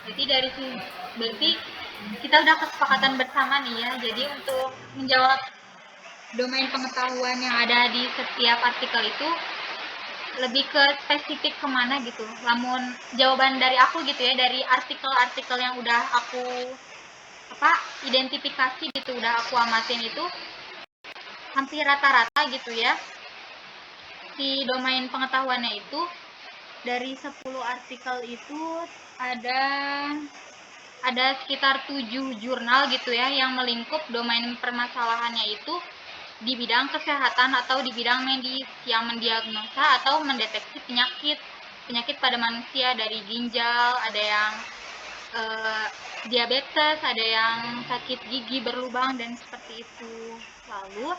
Jadi berarti kita udah kesepakatan bersama nih ya. Jadi untuk menjawab domain pengetahuan yang ada di setiap artikel itu lebih ke spesifik kemana gitu. Namun jawaban dari aku gitu ya, dari artikel-artikel yang udah aku identifikasi gitu, udah aku amatin itu hampir rata-rata gitu ya. Si domain pengetahuannya itu dari 10 artikel itu ada sekitar 7 jurnal gitu ya yang melingkup domain permasalahannya itu di bidang kesehatan atau di bidang medis yang mendiagnosa atau mendeteksi penyakit pada manusia, dari ginjal, ada yang diabetes, ada yang sakit gigi berlubang dan seperti itu. Lalu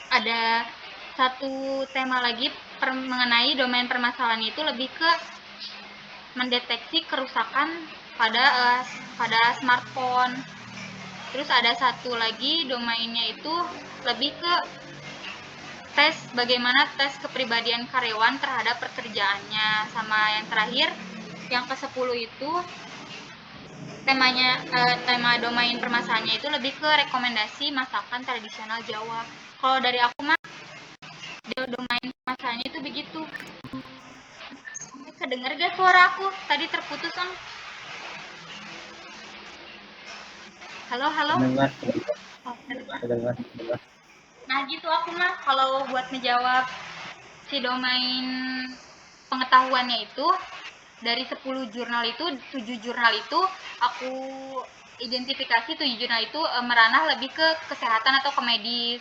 ada satu tema lagi mengenai domain permasalahan itu lebih ke mendeteksi kerusakan pada smartphone. Terus ada satu lagi domainnya itu lebih ke bagaimana tes kepribadian karyawan terhadap pekerjaannya. Sama yang terakhir, yang ke-10 itu tema domain permasalahannya itu lebih ke rekomendasi masakan tradisional Jawa. Kalau dari aku mah domain permasalahannya itu begitu. Kedengar gak suara aku? Tadi terputus kan? Halo, halo. Dengar, Oh, dengar. nah gitu aku mah kalau buat ngejawab si domain pengetahuannya itu dari 10 jurnal itu 7 jurnal itu aku identifikasi 7 jurnal itu meranah lebih ke kesehatan atau ke medis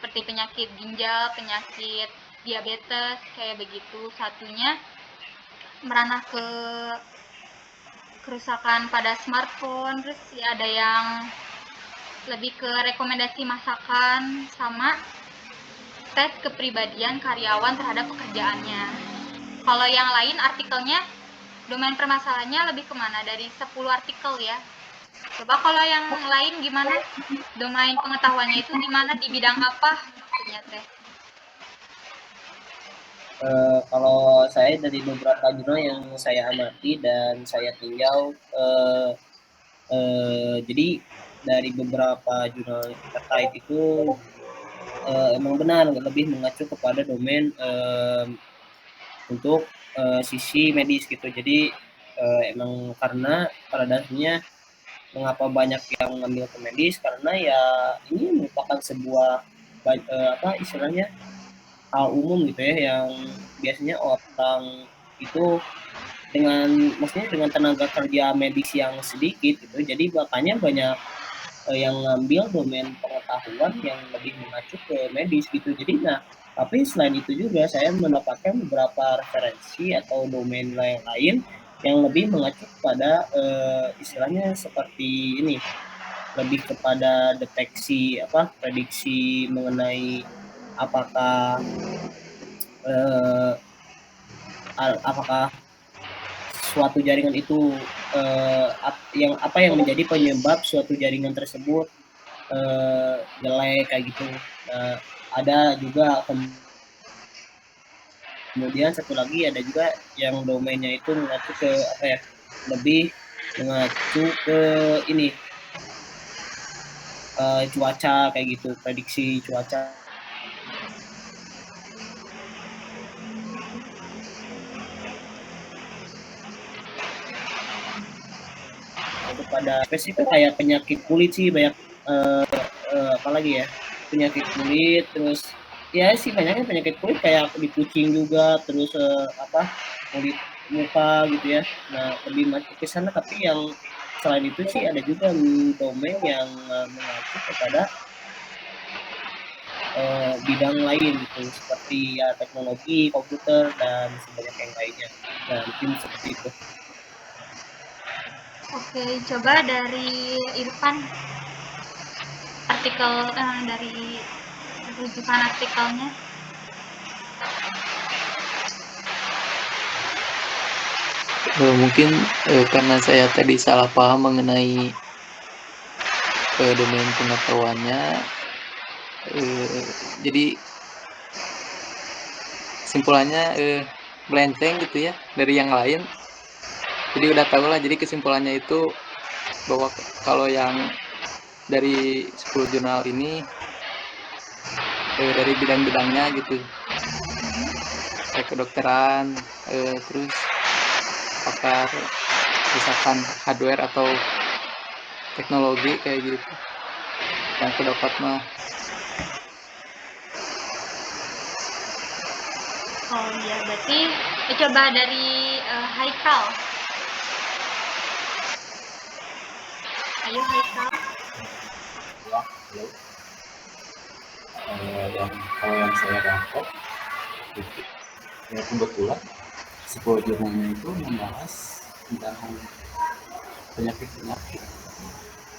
seperti penyakit ginjal, penyakit diabetes kayak begitu. Satunya meranah ke kerusakan pada smartphone, terus ya ada yang lebih ke rekomendasi masakan sama tes kepribadian karyawan terhadap pekerjaannya. Kalau yang lain artikelnya, domain permasalahannya lebih kemana? Dari 10 artikel ya. Coba kalau yang lain gimana? Domain pengetahuannya itu di mana? Di bidang apa? Ternyata. Kalau saya dari beberapa jurnal yang saya amati dan saya tinjau, jadi dari beberapa jurnal terkait itu emang benar lebih mengacu kepada domain untuk sisi medis gitu. Jadi emang karena pada dasarnya mengapa banyak yang mengambil ke medis karena ya ini merupakan sebuah apa istilahnya hal umum gitu ya yang biasanya orang itu dengan maksudnya dengan tenaga kerja medis yang sedikit gitu jadi makanya banyak yang ngambil domain pengetahuan yang lebih mengacu ke medis gitu jadi nah tapi selain itu juga saya mendapatkan beberapa referensi atau domain lain yang lebih mengacu kepada istilahnya seperti ini lebih kepada deteksi apa prediksi mengenai apakah eh, apakah suatu jaringan itu yang menjadi penyebab suatu jaringan tersebut jelek kayak gitu. Ada juga kemudian satu lagi ada juga yang domainnya itu mengacu ke apa ya lebih mengacu ke ini cuaca kayak gitu prediksi cuaca untuk pada spesifik kayak penyakit kulit sih banyak apalagi ya penyakit kulit terus ya sih banyaknya penyakit kulit kayak di kucing juga terus apa kulit muka gitu ya nah lebih masuk ke sana tapi yang selain itu sih ada juga domain yang mengacu kepada bidang lain gitu seperti ya teknologi komputer dan sebanyak yang lainnya nah mungkin seperti itu. Oke, coba dari Irfan artikel dari rujukan artikelnya. Mungkin karena saya tadi salah paham mengenai domain pengetahuannya, jadi simpulannya melenceng gitu ya dari yang lain. Jadi udah tahu lah, jadi kesimpulannya itu bahwa kalau yang dari 10 jurnal ini dari bidang-bidangnya gitu, kayak kedokteran, terus pakar misalkan hardware atau teknologi kayak gitu. Yang aku dapat mah Oh iya, berarti coba dari Haikal. Ayo Haikal. Ya, halo. Kalau yang saya dapat itu ya kebetulan sebuah jurnalnya itu membahas tentang penyakit-penyakit.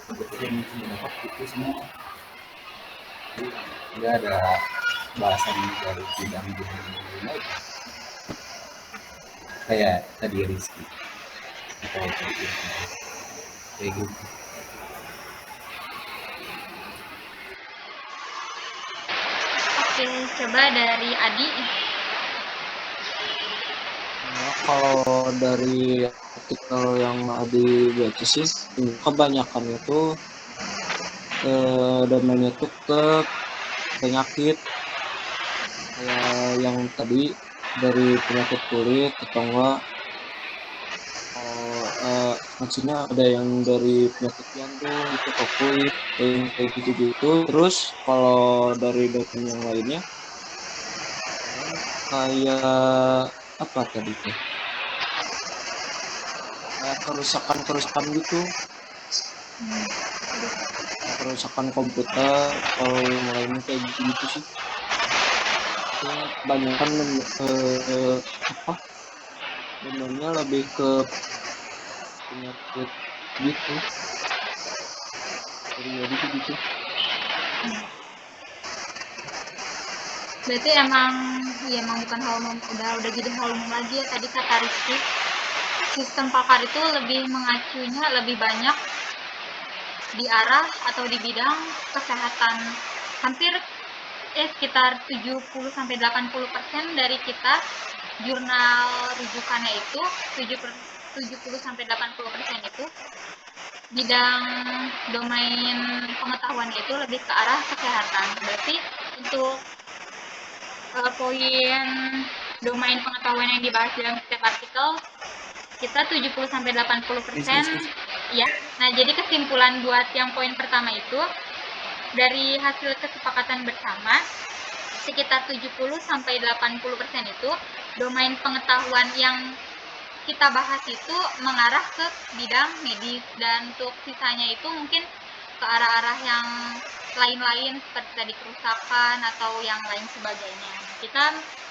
Kebetulan yang saya dapat itu semua. Jadi nggak ada bahasan dari bidang-bidang lain. Kayak tadi Rizky atau tadi kayak gitu. Oke, coba dari Adi. Ya, kalau dari artikel yang Adi baca sih, kebanyakan itu domainnya tuh ke penyakit, kayak yang tadi dari penyakit kulit atau enggak, maksudnya ada yang dari penyakit jantung itu ke kulit, kayak gitu-gitu. Terus kalau dari domain yang lainnya, kayak apa tadi tuh? Kayak kerusakan gitu, kerusakan komputer, kalau yang lainnya kayak gitu sih. Ya, kebanyakan apa namanya lebih ke penyakit gitu, jadi gitu. Berarti emang ya emang bukan hal umum, udah jadi hal umum lagi ya tadi kata Rizky. Sistem pakar itu lebih mengacunya lebih banyak di arah atau di bidang kesehatan. Hampir sekitar 70 sampai 80% dari kita jurnal rujukannya itu 70 sampai 80% itu bidang domain pengetahuan itu lebih ke arah kesehatan. Berarti untuk poin domain pengetahuan yang dibahas dalam setiap artikel kita 70 sampai 80% ya. Nah, jadi kesimpulan buat yang poin pertama itu dari hasil kesepakatan bersama sekitar 70 sampai 80% itu domain pengetahuan yang kita bahas itu mengarah ke bidang medis, dan untuk sisanya itu mungkin ke arah-arah yang lain-lain seperti tadi kerusakan atau yang lain sebagainya. Kita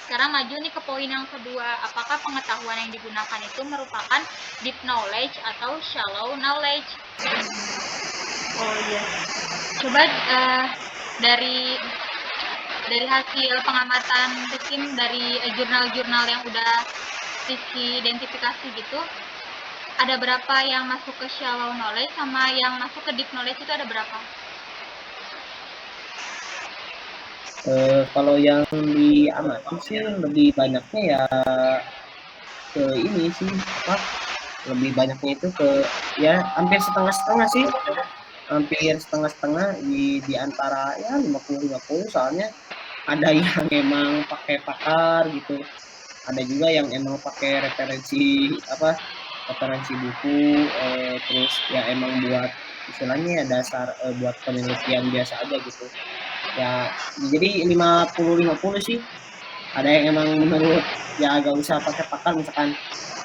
sekarang maju nih ke poin yang kedua, apakah pengetahuan yang digunakan itu merupakan deep knowledge atau shallow knowledge? Oh iya, coba dari hasil pengamatan tim dari jurnal-jurnal yang udah Rizky identifikasi gitu, ada berapa yang masuk ke shallow knowledge sama yang masuk ke deep knowledge itu ada berapa? Kalau yang diamati sih lebih banyaknya ya ke ini sih apa lebih banyaknya itu ke ya hampir setengah-setengah sih, hampir setengah-setengah di antara ya 50-50, soalnya ada yang emang pakai pakar gitu, ada juga yang emang pakai referensi buku, terus ya emang buat istilahnya ya dasar, buat penelitian biasa aja gitu ya. Jadi 50-50 sih, ada yang emang menurut ya agak usah pakai pakar, misalkan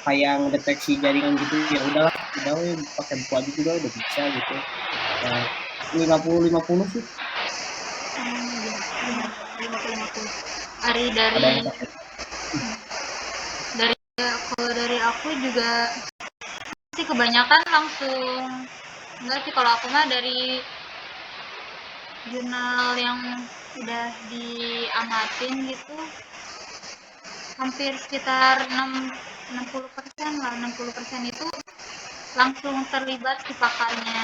kayak deteksi jaringan gitu ya udah we, pakai buku aja juga udah bisa gitu ya. 50-50 sih, 50-50. Ari ada dari yang pakai. kalau dari aku juga sih kebanyakan langsung enggak sih, kalau aku mah dari jurnal yang udah diamatin gitu hampir sekitar 60% lah, 60% itu langsung terlibat si pakarnya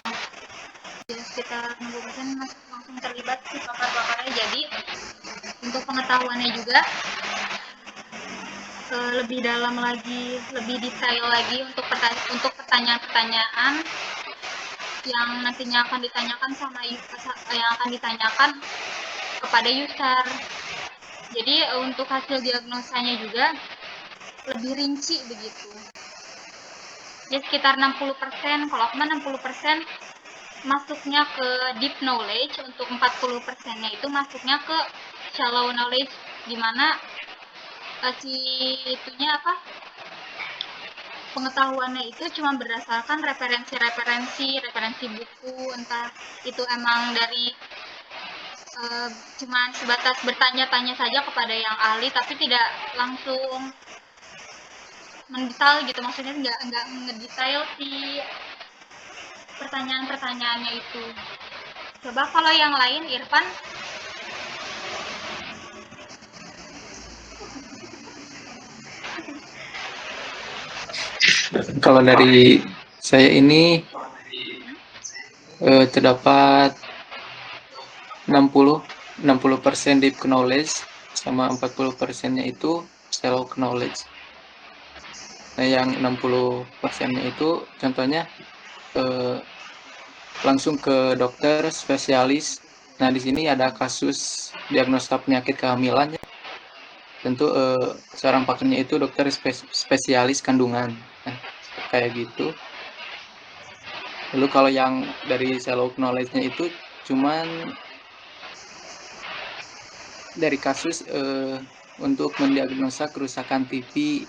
ya, sekitar 60% langsung terlibat si pakar-pakarnya. Jadi untuk pengetahuannya juga lebih dalam lagi, lebih detail lagi untuk pertanyaan-pertanyaan yang nantinya akan ditanyakan yang akan ditanyakan kepada user. Jadi untuk hasil diagnosanya juga lebih rinci begitu. Ya sekitar 60%, kalau aku mah 60% masuknya ke deep knowledge, untuk 40%-nya itu masuknya ke shallow knowledge, dimana si itunya pengetahuannya itu cuma berdasarkan referensi buku, entah itu emang dari cuma sebatas bertanya-tanya saja kepada yang ahli, tapi tidak langsung mendetail gitu, maksudnya nggak ngedetail si pertanyaan-pertanyaannya itu. Coba kalau yang lain, Irfan. Kalau dari saya ini terdapat 60% deep knowledge sama 40%-nya itu shallow knowledge. Nah, yang 60%-nya itu contohnya langsung ke dokter spesialis. Nah, di sini ada kasus diagnosa penyakit kehamilan. Tentu seorang pakarnya itu dokter spesialis kandungan. Nah, kayak gitu. Lalu kalau yang dari shallow knowledge-nya itu cuman dari kasus untuk mendiagnosa kerusakan TV.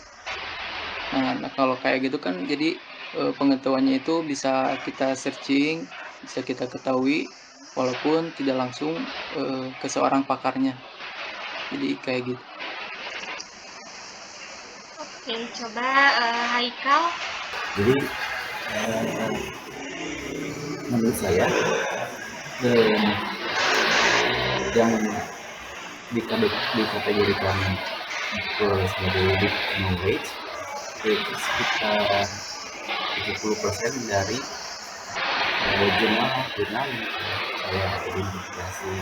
Nah, kalau kayak gitu kan jadi pengetahuannya itu bisa kita searching, bisa kita ketahui walaupun tidak langsung ke seorang pakarnya. Jadi kayak gitu. Oke, coba Haikal. Jadi menurut saya yang dikategorikan sebagai deep knowledge itu sekitar 70% dari jurnal yang saya identifikasi,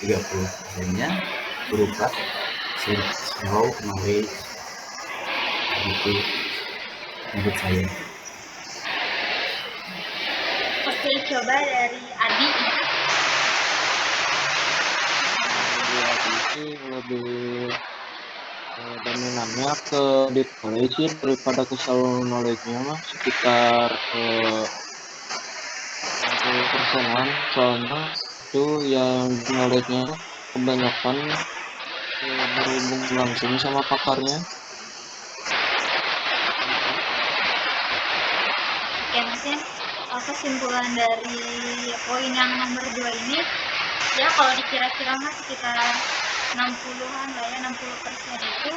30%-nya berupa shallow knowledge, itu menurut saya. Oke, coba dari Adi. Sih lebih dominannya ke deep knowledge sih daripada ke shallow knowledge-nya mah sekitar 60%-an, soalnya itu yang knowledge-nya kebanyakan berhubung langsung sama pakarnya. Oke, mungkin kesimpulan dari poin yang nomor 2 ini, ya kalau dikira-kira mah sekitar 60-an lah ya, 60% itu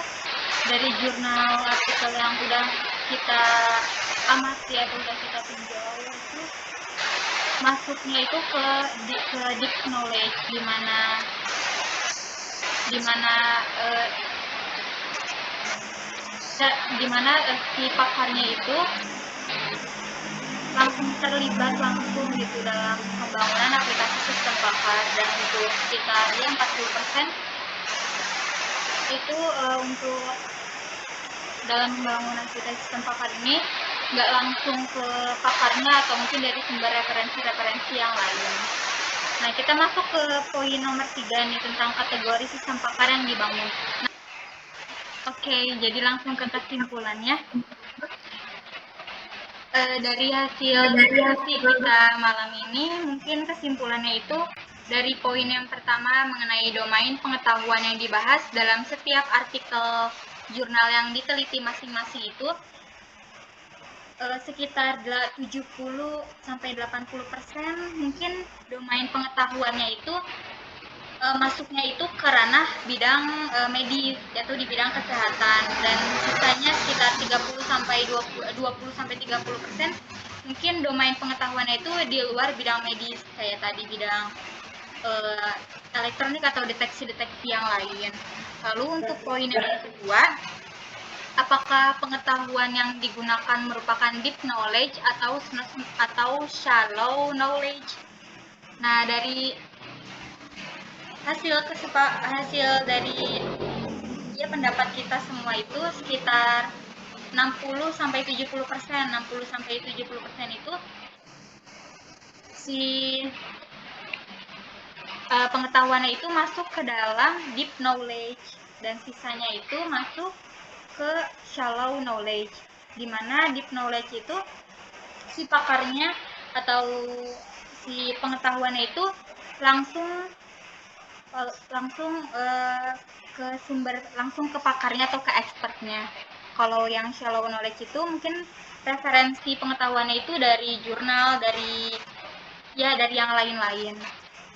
dari jurnal artikel yang udah kita amati atau udah kita tinjau itu masuknya itu ke deep knowledge, dimana si pakarnya itu langsung terlibat langsung gitu dalam pembangunan aplikasi sistem pakar, dan untuk sekitar ya 40% itu untuk dalam pembangunan aplikasi sistem pakar ini nggak langsung ke pakarnya atau mungkin dari sumber referensi yang lain. Nah, kita masuk ke poin nomor 3 nih, tentang kategori sistem pakar yang dibangun. Nah, oke, jadi langsung ke kesimpulannya. Dari hasil diskusi kita malam ini, mungkin kesimpulannya itu dari poin yang pertama mengenai domain pengetahuan yang dibahas dalam setiap artikel jurnal yang diteliti masing-masing itu sekitar 70-80% mungkin domain pengetahuannya itu masuknya itu ke ranah bidang medis, yaitu di bidang kesehatan, dan sisanya sekitar 20-30% mungkin domain pengetahuannya itu di luar bidang medis, kayak tadi bidang elektronik atau deteksi-deteksi yang lain. Lalu untuk poin yang kedua, apakah pengetahuan yang digunakan merupakan deep knowledge atau shallow knowledge? Nah, dari hasil dari pendapat kita semua itu sekitar 60 sampai 70%. 60 sampai 70% itu si pengetahuannya itu masuk ke dalam deep knowledge dan sisanya itu masuk ke shallow knowledge, dimana deep knowledge itu si pakarnya atau si pengetahuannya itu langsung ke sumber, langsung ke pakarnya atau ke expertnya. Kalau yang shallow knowledge itu mungkin referensi pengetahuannya itu dari jurnal, dari yang lain-lain.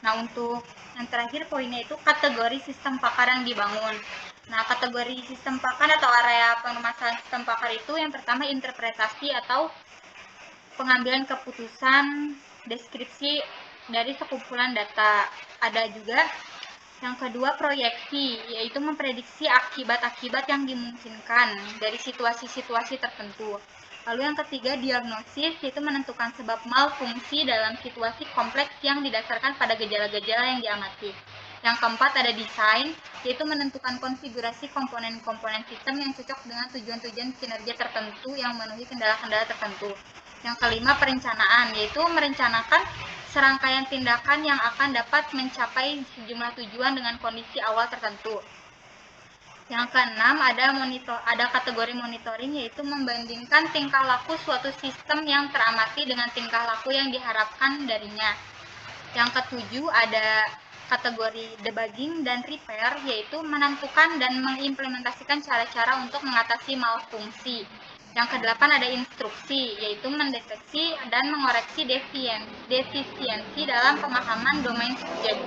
Nah, untuk yang terakhir poinnya itu kategori sistem pakar yang dibangun. Nah, kategori sistem pakar atau area permasalahan sistem pakar itu yang pertama interpretasi atau pengambilan keputusan, deskripsi dari sekumpulan data. Ada juga yang kedua proyeksi, yaitu memprediksi akibat-akibat yang dimungkinkan dari situasi-situasi tertentu. Lalu yang ketiga diagnosis, yaitu menentukan sebab malfungsi dalam situasi kompleks yang didasarkan pada gejala-gejala yang diamati. Yang keempat ada desain, yaitu menentukan konfigurasi komponen-komponen sistem yang cocok dengan tujuan-tujuan kinerja tertentu yang memenuhi kendala-kendala tertentu. Yang kelima perencanaan, yaitu merencanakan serangkaian tindakan yang akan dapat mencapai sejumlah tujuan dengan kondisi awal tertentu. Yang keenam ada kategori monitoring, yaitu membandingkan tingkah laku suatu sistem yang teramati dengan tingkah laku yang diharapkan darinya. Yang ketujuh ada kategori debugging dan repair, yaitu menentukan dan mengimplementasikan cara-cara untuk mengatasi malfungsi. Yang kedelapan ada instruksi, yaitu mendeteksi dan mengoreksi defisiensi dalam pemahaman domain subjek.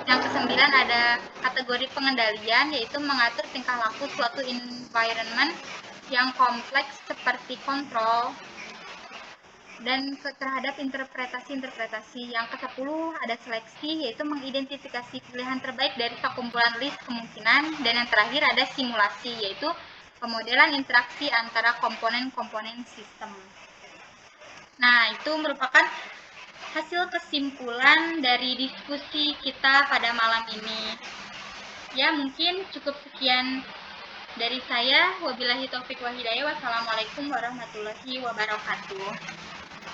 Yang kesembilan ada kategori pengendalian, yaitu mengatur tingkah laku suatu environment yang kompleks seperti kontrol dan terhadap interpretasi-interpretasi. Yang ke-10 ada seleksi, yaitu mengidentifikasi pilihan terbaik dari sekumpulan list kemungkinan. Dan yang terakhir ada simulasi, yaitu pemodelan interaksi antara komponen-komponen sistem. Nah, itu merupakan hasil kesimpulan dari diskusi kita pada malam ini. Ya, mungkin cukup sekian dari saya. Wabillahi taufiq wa hidayah. Wassalamualaikum warahmatullahi wabarakatuh.